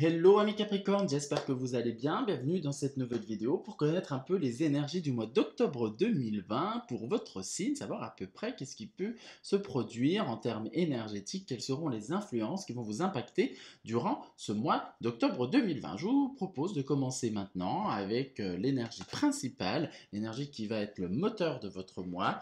Hello amis Capricorne, j'espère que vous allez bien. Bienvenue dans cette nouvelle vidéo pour connaître un peu les énergies du mois d'octobre 2020 pour votre signe, savoir à peu près qu'est-ce qui peut se produire en termes énergétiques, quelles seront les influences qui vont vous impacter durant ce mois d'octobre 2020. Je vous propose de commencer maintenant avec l'énergie principale, l'énergie qui va être le moteur de votre mois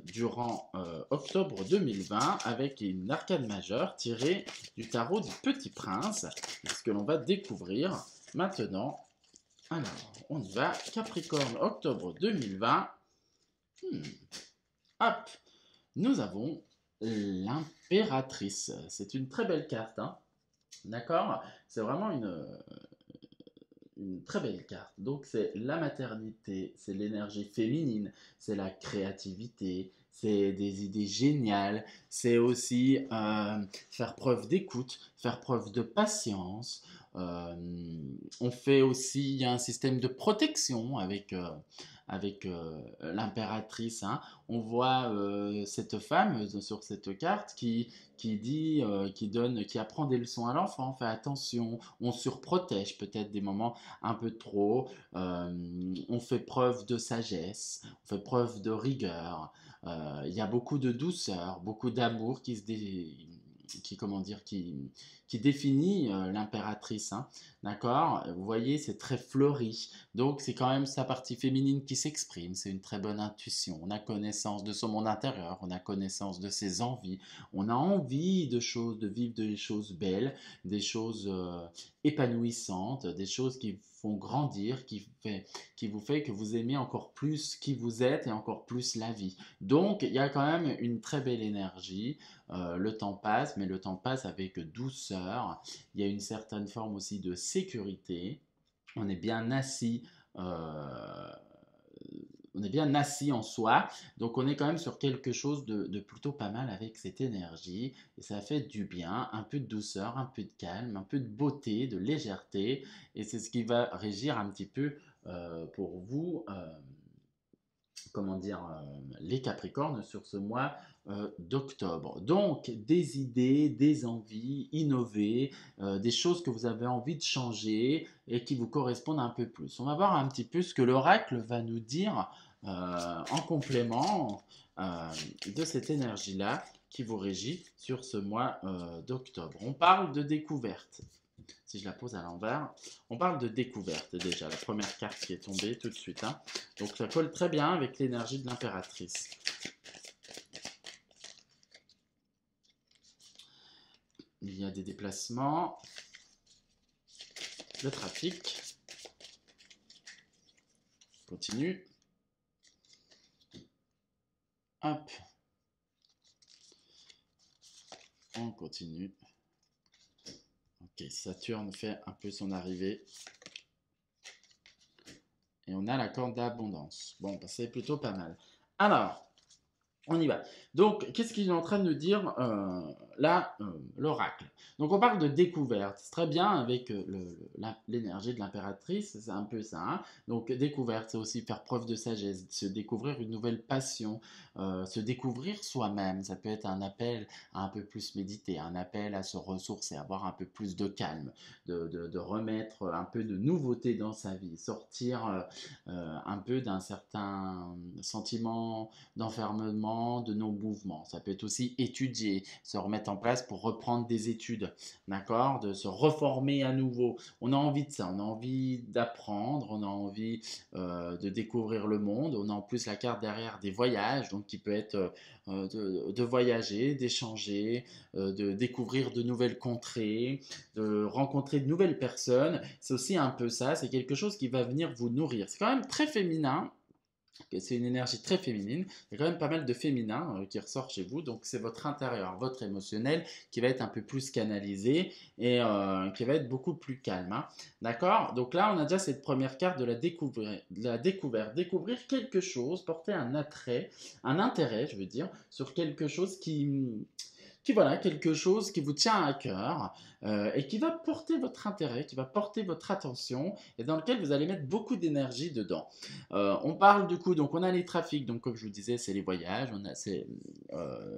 durant octobre 2020 avec une arcane majeure tirée du tarot du Petit Prince. Ce que l'on va découvrir maintenant. Alors, on y va. Capricorne, octobre 2020. Hop, nous avons l'impératrice. C'est une très belle carte, hein. D'accord. C'est vraiment une très belle carte. Donc c'est la maternité, c'est l'énergie féminine, c'est la créativité, c'est des idées géniales, c'est aussi faire preuve d'écoute, faire preuve de patience. On fait aussi, il y a un système de protection avec l'impératrice, hein. On voit cette femme sur cette carte qui dit, qui apprend des leçons à l'enfant, fait attention, on surprotège peut-être des moments un peu trop, on fait preuve de sagesse, on fait preuve de rigueur, il y a beaucoup de douceur, beaucoup d'amour comment dire, qui définit l'impératrice, hein, d'accord. Vous voyez, c'est très fleuri, donc c'est quand même sa partie féminine qui s'exprime, c'est une très bonne intuition, on a connaissance de son monde intérieur, on a connaissance de ses envies, on a envie de choses, de vivre des choses belles, des choses épanouissantes, des choses qui font grandir, qui vous fait que vous aimez encore plus qui vous êtes et encore plus la vie. Donc, il y a quand même une très belle énergie. Le temps passe, mais le temps passe avec douceur. Il y a une certaine forme aussi de sécurité. On est bien assis. On est bien assis en soi, donc on est quand même sur quelque chose de plutôt pas mal avec cette énergie, et ça fait du bien, un peu de douceur, un peu de calme, un peu de beauté, de légèreté, et c'est ce qui va régir un petit peu pour vous, comment dire, les Capricornes sur ce mois d'octobre. Donc, des idées, des envies, innover, des choses que vous avez envie de changer et qui vous correspondent un peu plus. On va voir un petit peu ce que l'oracle va nous dire en complément de cette énergie-là qui vous régit sur ce mois d'octobre. On parle de découverte. Si je la pose à l'envers, on parle de découverte déjà, la première carte qui est tombée tout de suite, hein. Donc ça colle très bien avec l'énergie de l'impératrice. Il y a des déplacements, le trafic, continue, hop, on continue. Ok, Saturne fait un peu son arrivée. Et on a la corde d'abondance. Bon, bah, c'est plutôt pas mal. Alors, on y va. Donc, qu'est-ce qu'il est en train de nous dire là, l'oracle? Donc, on parle de découverte. C'est très bien avec l'énergie de l'impératrice, c'est un peu ça, hein. Donc, découverte, c'est aussi faire preuve de sagesse, se découvrir une nouvelle passion, se découvrir soi-même. Ça peut être un appel à un peu plus méditer, un appel à se ressourcer, avoir un peu plus de calme, de remettre un peu de nouveauté dans sa vie, sortir un peu d'un certain sentiment d'enfermement, de non-mouvement. Ça peut être aussi étudier, se remettre en place pour reprendre des études, d'accord, de se reformer à nouveau. On a envie de ça, on a envie d'apprendre, on a envie de découvrir le monde. On a en plus la carte derrière des voyages, donc qui peut être de voyager, d'échanger, de découvrir de nouvelles contrées, de rencontrer de nouvelles personnes. C'est aussi un peu ça, c'est quelque chose qui va venir vous nourrir. C'est quand même très féminin, c'est une énergie très féminine. Il y a quand même pas mal de féminin qui ressort chez vous. Donc c'est votre intérieur, votre émotionnel qui va être un peu plus canalisé et qui va être beaucoup plus calme, hein. D'accord. Donc là, on a déjà cette première carte de la découverte. Découvrir quelque chose, porter un attrait, un intérêt, je veux dire, sur quelque chose voilà, quelque chose qui vous tient à cœur et qui va porter votre intérêt, qui va porter votre attention et dans lequel vous allez mettre beaucoup d'énergie dedans. On parle du coup, donc on a les trafics, donc comme je vous disais, c'est les voyages, on a c'est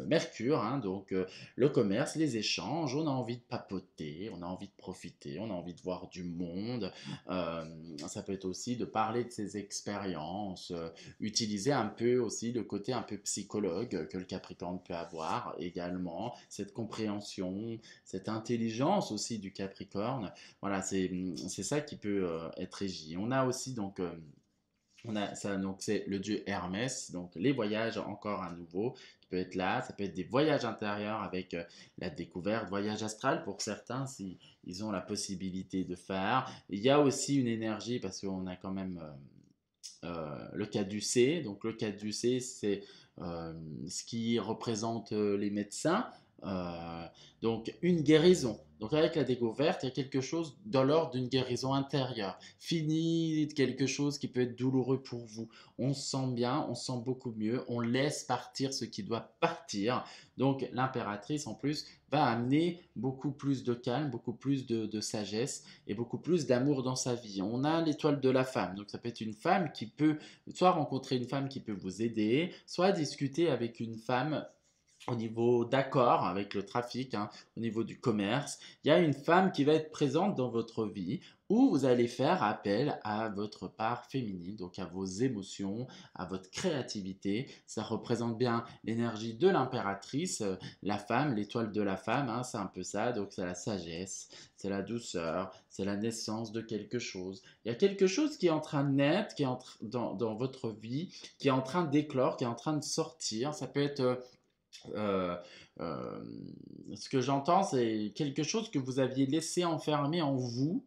Mercure, hein, donc le commerce, les échanges, on a envie de papoter, on a envie de profiter, on a envie de voir du monde. Euh, Ça peut être aussi de parler de ses expériences, utiliser un peu aussi le côté un peu psychologue que le Capricorne peut avoir également, cette compréhension, cette intelligence aussi du Capricorne. Voilà, c'est ça qui peut être régi. On a aussi donc on a ça, donc c'est le dieu Hermès, donc les voyages encore à nouveau qui peut être là, ça peut être des voyages intérieurs avec la découverte, voyage astral pour certains si ils ont la possibilité de faire. Il y a aussi une énergie parce qu'on a quand même le caducée. Donc le caducée, c'est euh, ce qui représente les médecins. Euh, donc une guérison. Donc avec la découverte, il y a quelque chose dans l'ordre d'une guérison intérieure. Fini quelque chose qui peut être douloureux pour vous. On se sent bien, on se sent beaucoup mieux, on laisse partir ce qui doit partir. Donc l'impératrice en plus va amener beaucoup plus de calme, beaucoup plus de sagesse et beaucoup plus d'amour dans sa vie. On a l'étoile de la femme, donc ça peut être une femme qui peut soit rencontrer une femme qui peut vous aider, soit discuter avec une femme au niveau d'accord avec le trafic, hein, au niveau du commerce. Il y a une femme qui va être présente dans votre vie où vous allez faire appel à votre part féminine, donc à vos émotions, à votre créativité. Ça représente bien l'énergie de l'impératrice, la femme, l'étoile de la femme, hein, c'est un peu ça. Donc c'est la sagesse, c'est la douceur, c'est la naissance de quelque chose. Il y a quelque chose qui est en train de naître, qui est dans votre vie, qui est en train d'éclore, qui est en train de sortir. Ça peut être euh, euh, ce que j'entends, c'est quelque chose que vous aviez laissé enfermer en vous,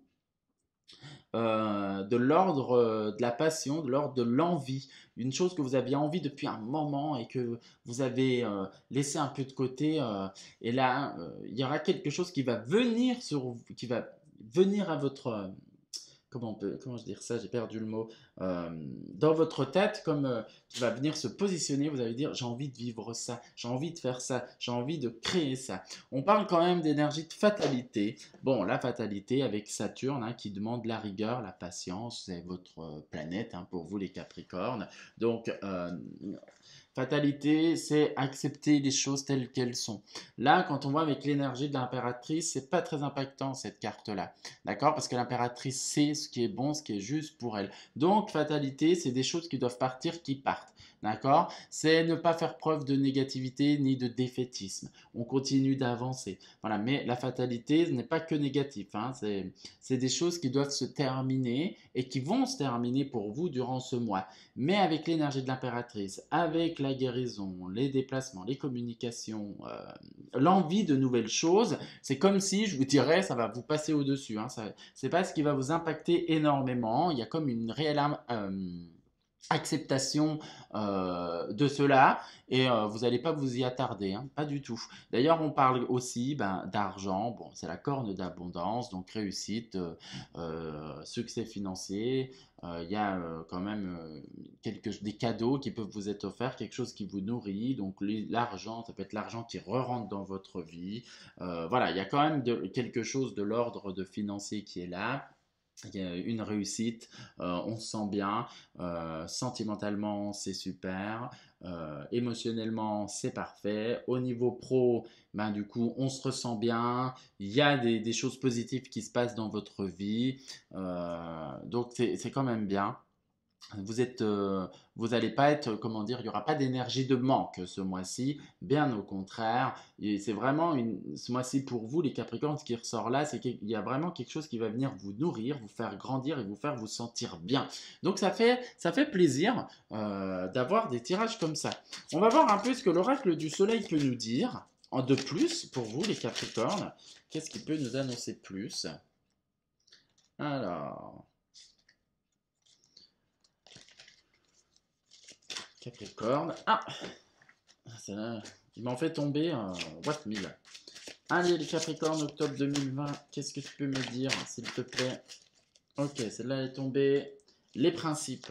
de l'ordre de la passion, de l'ordre de l'envie, une chose que vous aviez envie depuis un moment et que vous avez laissé un peu de côté. Et là, il y aura quelque chose qui va venir qui va venir à votre comment je dire ça, j'ai perdu le mot, dans votre tête, comme qui va venir se positionner, vous allez dire j'ai envie de vivre ça, j'ai envie de faire ça, j'ai envie de créer ça. On parle quand même d'énergie de fatalité. Bon, la fatalité avec Saturne, hein, qui demande la rigueur, la patience, c'est votre planète, hein, pour vous les Capricornes. Donc, fatalité, c'est accepter les choses telles qu'elles sont. Là, quand on voit avec l'énergie de l'impératrice, c'est pas très impactant cette carte-là. D'accord? Parce que l'impératrice sait ce qui est bon, ce qui est juste pour elle. Donc, fatalité, c'est des choses qui doivent partir, qui partent. D'accord? C'est ne pas faire preuve de négativité ni de défaitisme. On continue d'avancer. Voilà. Mais la fatalité, ce n'est pas que négatif, hein. C'est des choses qui doivent se terminer et qui vont se terminer pour vous durant ce mois. Mais avec l'énergie de l'impératrice, avec la guérison, les déplacements, les communications, l'envie de nouvelles choses, c'est comme si, je vous dirais, ça va vous passer au-dessus, hein. C'est pas ce qui va vous impacter énormément. Il y a comme une réelle acceptation de cela et vous n'allez pas vous y attarder, hein, pas du tout. D'ailleurs, on parle aussi d'argent, bon, c'est la corne d'abondance, donc réussite, succès financier. Il y a quand même des cadeaux qui peuvent vous être offerts, quelque chose qui vous nourrit, donc l'argent, ça peut être l'argent qui re-rentre dans votre vie. Voilà, il y a quand même quelque chose de l'ordre de financier qui est là. Il y a une réussite, on se sent bien, sentimentalement c'est super, émotionnellement c'est parfait, au niveau pro, ben, du coup on se ressent bien, il y a des choses positives qui se passent dans votre vie, donc c'est quand même bien. Vous êtes, vous n'allez pas être, comment dire, il n'y aura pas d'énergie de manque ce mois-ci, bien au contraire. Et c'est vraiment ce mois-ci pour vous, les Capricornes, ce qui ressort là, c'est qu'il y a vraiment quelque chose qui va venir vous nourrir, vous faire grandir et vous faire vous sentir bien. Donc ça fait plaisir d'avoir des tirages comme ça. On va voir un peu ce que l'oracle du soleil peut nous dire en de plus pour vous, les Capricornes. Qu'est-ce qu'il peut nous annoncer de plus? Alors, Capricorne. Ah, il m'en fait tomber un Watt 1000. Allez, les Capricornes, octobre 2020, qu'est-ce que tu peux me dire, s'il te plaît? Ok, celle-là est tombée. Les principes.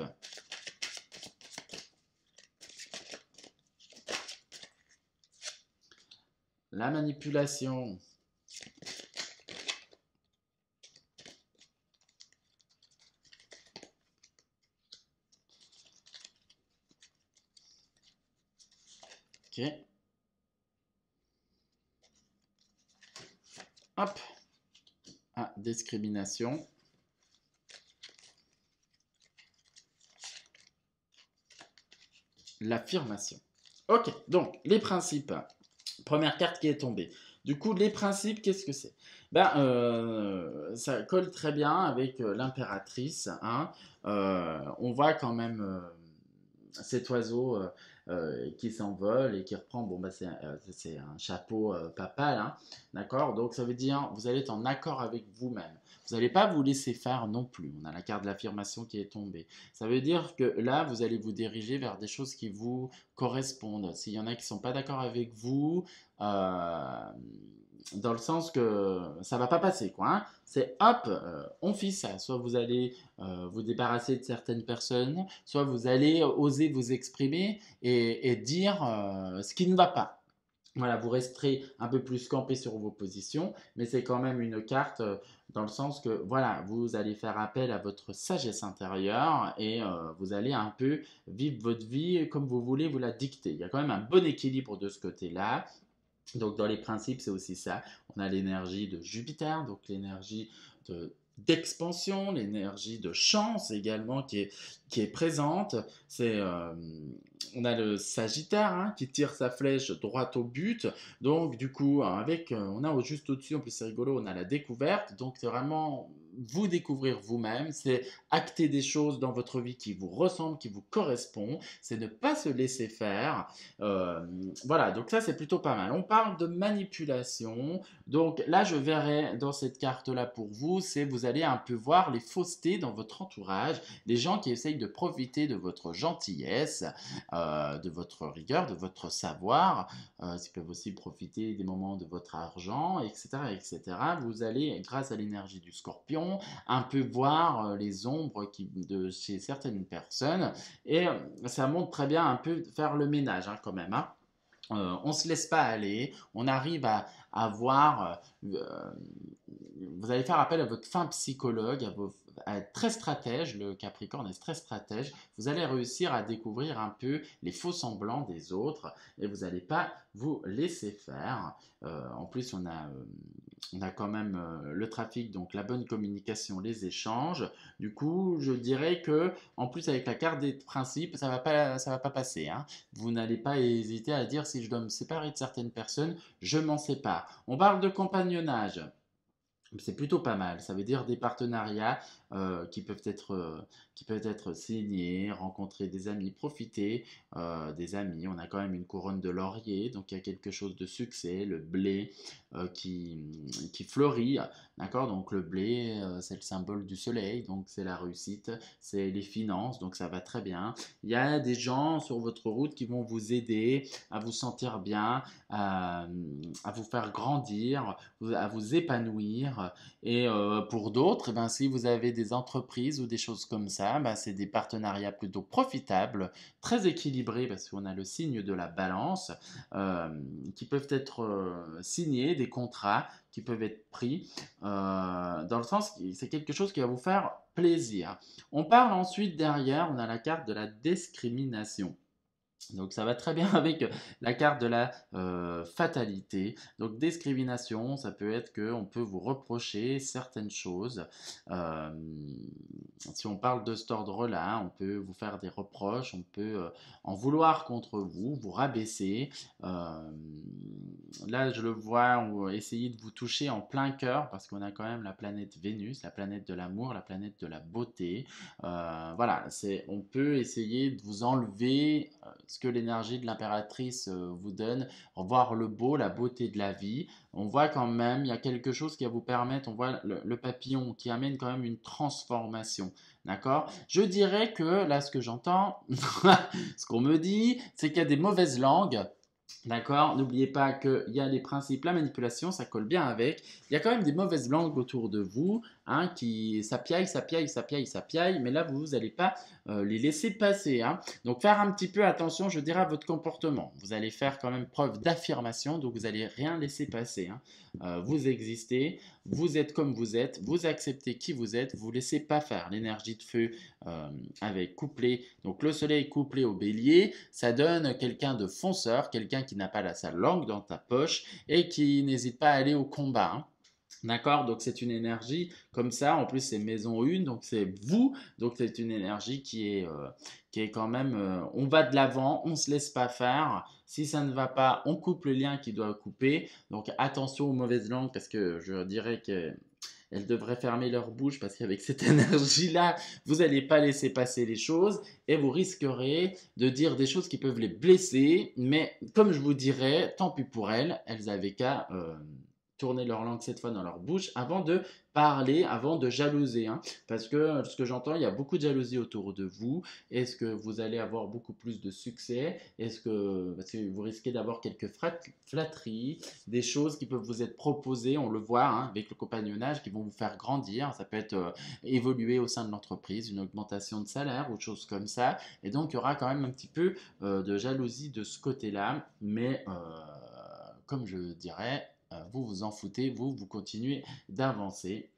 la manipulation. Ok. Hop. Ah, discrimination. L'affirmation. Ok, donc les principes. Première carte qui est tombée. Du coup, les principes, qu'est-ce que c'est? Ben, ça colle très bien avec l'impératrice. Hein. On voit quand même cet oiseau qui s'envole et qui reprend. Bon, bah, c'est un chapeau papal. Hein, d'accord? Donc, ça veut dire vous allez être en accord avec vous-même. Vous n'allez pas vous laisser faire non plus. On a la carte de l'affirmation qui est tombée. Ça veut dire que là, vous allez vous diriger vers des choses qui vous correspondent. S'il y en a qui ne sont pas d'accord avec vous, dans le sens que ça va pas passer, quoi. Hein. C'est hop, on fait ça. Soit vous allez vous débarrasser de certaines personnes, soit vous allez oser vous exprimer et dire ce qui ne va pas. Voilà, vous resterez un peu plus campé sur vos positions, mais c'est quand même une carte dans le sens que, voilà, vous allez faire appel à votre sagesse intérieure et vous allez un peu vivre votre vie comme vous voulez vous la dicter. Il y a quand même un bon équilibre de ce côté-là. Donc dans les principes, c'est aussi ça. On a l'énergie de Jupiter, donc l'énergie d'expansion, l'énergie de chance également qui est présente. On a le Sagittaire hein, qui tire sa flèche droite au but. Donc du coup, on a juste au-dessus, en plus c'est rigolo, on a la découverte. Donc c'est vraiment vous découvrir vous-même, c'est acter des choses dans votre vie qui vous ressemblent, qui vous correspondent, c'est ne pas se laisser faire. Euh, voilà, donc ça c'est plutôt pas mal. On parle de manipulation. Donc là, je verrai dans cette carte-là pour vous, c'est vous allez un peu voir les faussetés dans votre entourage, les gens qui essayent de profiter de votre gentillesse, de votre rigueur, de votre savoir. Ils peuvent aussi profiter des moments de votre argent, etc., etc. Vous allez, grâce à l'énergie du scorpion, un peu voir les ombres chez certaines personnes. Et ça montre très bien un peu faire le ménage hein, quand même. Hein. On ne se laisse pas aller, on arrive à voir, vous allez faire appel à votre fin psychologue, à être très stratège, le Capricorne est très stratège, vous allez réussir à découvrir un peu les faux semblants des autres et vous n'allez pas vous laisser faire. En plus, on a quand même le trafic, donc la bonne communication, les échanges. Du coup, je dirais que, en plus, avec la carte des principes, ça va pas passer. Hein. Vous n'allez pas hésiter à dire si je dois me séparer de certaines personnes, je m'en sépare. On parle de compagnonnage. C'est plutôt pas mal. Ça veut dire des partenariats qui peuvent être signés, rencontrer des amis, profiter des amis. On a quand même une couronne de laurier, donc il y a quelque chose de succès, le blé qui fleurit. D'accord? Donc le blé, c'est le symbole du soleil, donc c'est la réussite, c'est les finances, donc ça va très bien. Il y a des gens sur votre route qui vont vous aider à vous sentir bien, à vous faire grandir, à vous épanouir. Et pour d'autres, eh ben, si vous avez des entreprises ou des choses comme ça, ben, c'est des partenariats plutôt profitables, très équilibrés, parce qu'on a le signe de la balance, euh, qui peuvent être signés, des contrats qui peuvent être pris, dans le sens que c'est quelque chose qui va vous faire plaisir. On parle ensuite derrière, on a la carte de la discrimination. Donc ça va très bien avec la carte de la fatalité. Donc discrimination, ça peut être qu'on peut vous reprocher certaines choses. Euh, Si on parle de cet ordre-là, on peut vous faire des reproches, on peut en vouloir contre vous, vous rabaisser. Euh, Là, je le vois, essayer de vous toucher en plein cœur parce qu'on a quand même la planète Vénus, la planète de l'amour, la planète de la beauté. Voilà, on peut essayer de vous enlever ce que l'énergie de l'impératrice vous donne, voir le beau, la beauté de la vie. On voit quand même, il y a quelque chose qui va vous permettre, on voit le papillon qui amène quand même une transformation. D'accord? Je dirais que là, ce que j'entends, ce qu'on me dit, c'est qu'il y a des mauvaises langues D'accord? N'oubliez pas qu'il y a les principes, la manipulation, ça colle bien avec. Il y a quand même des mauvaises langues autour de vous, hein, qui ça piaille, ça piaille, ça piaille, ça piaille, mais là, vous n'allez pas les laisser passer, hein. Donc, faire un petit peu attention, je dirais, à votre comportement. Vous allez faire quand même preuve d'affirmation, donc vous n'allez rien laisser passer, hein. Vous existez, vous êtes comme vous acceptez qui vous êtes, vous ne laissez pas faire l'énergie de feu avec couplé. Donc, le soleil couplé au bélier, ça donne quelqu'un de fonceur, quelqu'un qui n'a pas sa langue dans ta poche et qui n'hésite pas à aller au combat, hein. D'accord? Donc c'est une énergie comme ça. En plus, c'est maison 1, donc c'est vous. Donc c'est une énergie qui est quand même. On va de l'avant, on ne se laisse pas faire. Si ça ne va pas, on coupe le lien qui doit couper. Donc attention aux mauvaises langues parce que je dirais que elles devraient fermer leur bouche parce qu'avec cette énergie-là, vous n'allez pas laisser passer les choses et vous risquerez de dire des choses qui peuvent les blesser. Mais comme je vous dirais, tant pis pour elles, elles avaient qu'à tourner leur langue cette fois dans leur bouche avant de parler, avant de jalouser, hein. Parce que ce que j'entends, il y a beaucoup de jalousie autour de vous. Est-ce que vous allez avoir beaucoup plus de succès? Est-ce que parce que vous risquez d'avoir quelques flatteries, des choses qui peuvent vous être proposées, on le voit, hein, avec le compagnonnage, qui vont vous faire grandir. Ça peut être évoluer au sein de l'entreprise, une augmentation de salaire ou choses comme ça. Et donc, il y aura quand même un petit peu de jalousie de ce côté-là. Mais comme je dirais, vous vous en foutez, vous continuez d'avancer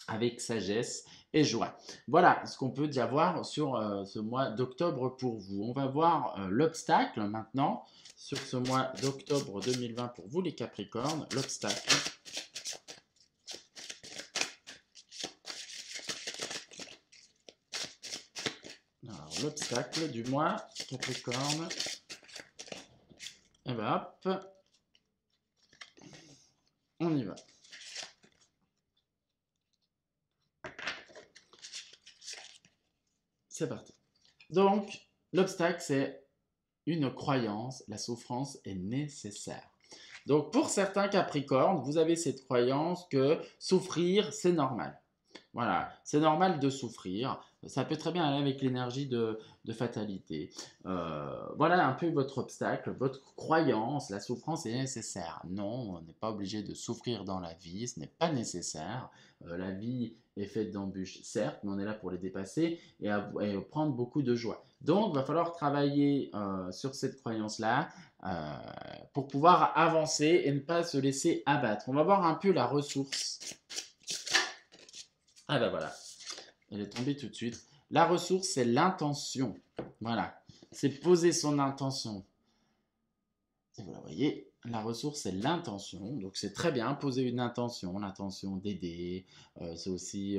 avec sagesse et joie. Voilà ce qu'on peut déjà voir sur ce mois d'octobre pour vous. On va voir l'obstacle maintenant sur ce mois d'octobre 2020 pour vous les Capricornes. L'obstacle. Alors, l'obstacle du mois Capricorne. Et bien hop, on y va. C'est parti. Donc, l'obstacle, c'est une croyance, la souffrance est nécessaire. Donc, pour certains Capricornes, vous avez cette croyance que souffrir, c'est normal. Voilà, c'est normal de souffrir. Ça peut très bien aller avec l'énergie de fatalité. Voilà un peu votre obstacle, votre croyance. La souffrance est nécessaire. Non, on n'est pas obligé de souffrir dans la vie. Ce n'est pas nécessaire. La vie est faite d'embûches, certes, mais on est là pour les dépasser et prendre beaucoup de joie. Donc, il va falloir travailler sur cette croyance-là euh, pour pouvoir avancer et ne pas se laisser abattre. On va voir un peu la ressource. Ah ben voilà, elle est tombée tout de suite. La ressource, c'est l'intention. Voilà, c'est poser son intention. Et vous la voyez, la ressource, c'est l'intention. Donc c'est très bien, poser une intention, l'intention d'aider. C'est aussi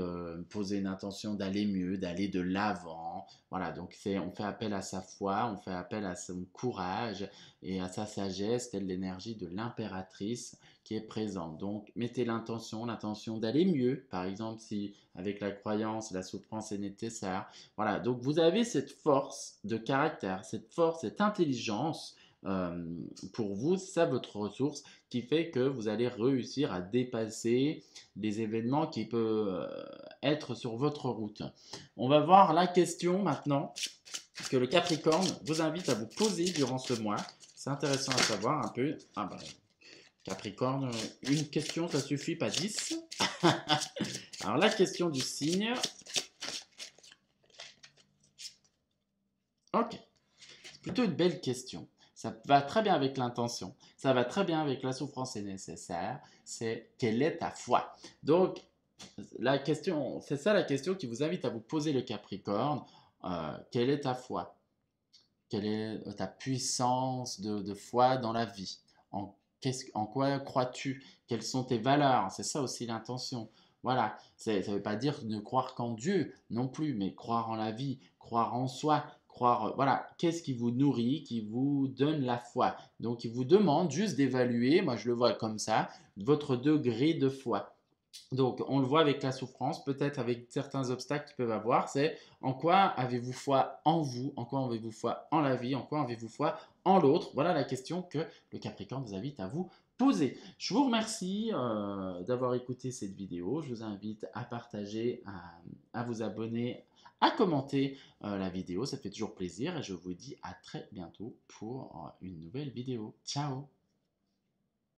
poser une intention d'aller mieux, d'aller de l'avant. Voilà, donc on fait appel à sa foi, on fait appel à son courage et à sa sagesse, telle l'énergie de l'impératrice qui est présente. Donc mettez l'intention d'aller mieux. Par exemple, si avec la croyance, la souffrance est nécessaire. Voilà, donc vous avez cette force de caractère, cette force, cette intelligence euh, pour vous, c'est ça votre ressource qui fait que vous allez réussir à dépasser les événements qui peuvent être sur votre route. On va voir la question maintenant que le Capricorne vous invite à vous poser durant ce mois. C'est intéressant à savoir un peu. Ah ben, Capricorne, une question, ça suffit, pas 10. Alors la question du signe. Ok, c'est plutôt une belle question. Ça va très bien avec l'intention. Ça va très bien avec la souffrance est nécessaire. C'est quelle est ta foi? Donc, la question, c'est ça la question qui vous invite à vous poser le Capricorne. Quelle est ta foi? Quelle est ta puissance de foi dans la vie? En quoi crois-tu? Quelles sont tes valeurs? C'est ça aussi l'intention. Voilà, ça ne veut pas dire ne croire qu'en Dieu non plus, mais croire en la vie, croire en soi, croire, voilà, qu'est-ce qui vous nourrit, qui vous donne la foi. Donc, il vous demande juste d'évaluer, moi je le vois comme ça, votre degré de foi. Donc, on le voit avec la souffrance, peut-être avec certains obstacles qu'ils peuvent avoir, c'est en quoi avez-vous foi en vous, en quoi avez-vous foi en la vie, en quoi avez-vous foi en l'autre. Voilà la question que le Capricorne vous invite à vous poser. Je vous remercie d'avoir écouté cette vidéo. Je vous invite à partager, à vous abonner à commenter la vidéo, ça fait toujours plaisir et je vous dis à très bientôt pour une nouvelle vidéo. Ciao!